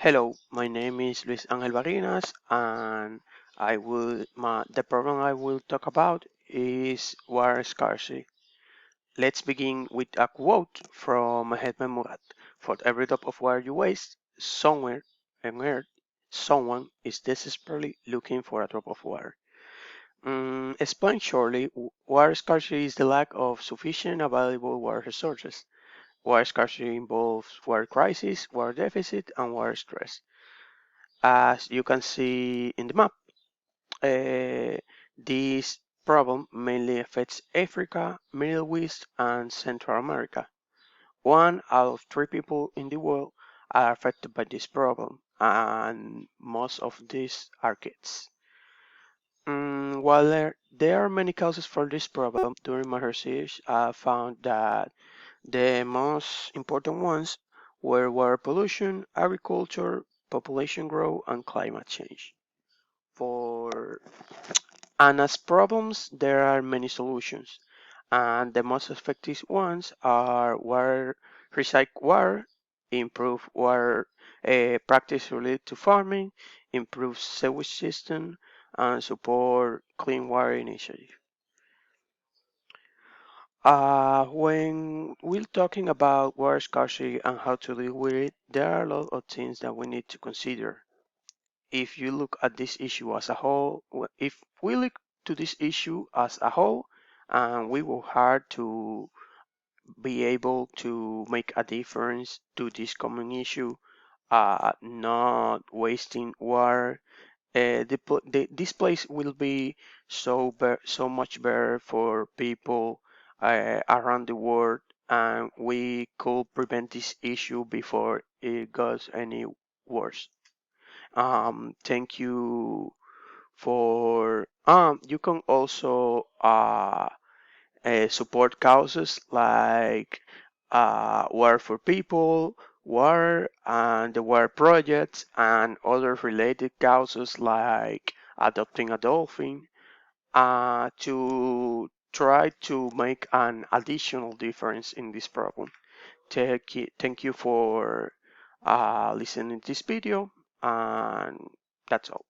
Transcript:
Hello, my name is Luis Angel Barrinas, and the problem I will talk about is water scarcity. Let's begin with a quote from Mahatma Murad. For every drop of water you waste, somewhere on earth, someone is desperately looking for a drop of water. Explained shortly, water scarcity is the lack of sufficient available water resources. Water scarcity involves water crisis, water deficit, and water stress. As you can see in the map, this problem mainly affects Africa, Middle East, and Central America. 1 out of 3 people in the world are affected by this problem, and most of these are kids. While there are many causes for this problem, during my research, I found that the most important ones were water pollution, agriculture, population growth, and climate change. For and as problems, there are many solutions, and the most effective ones are water, recycle water, improve water practice related to farming, improve sewage system, and support clean water initiative. When we're talking about water scarcity and how to deal with it, there are a lot of things that we need to consider. If you look at this issue as a whole, if we look to this issue as a whole, and we will hard to be able to make a difference to this common issue, not wasting water. This place will be so much better for people around the world, and we could prevent this issue before it goes any worse. Thank you for you can also support causes like Water for People, Water and the Water Projects, and other related causes like adopting a dolphin to try to make an additional difference in this problem. Thank you for listening to this video, and that's all.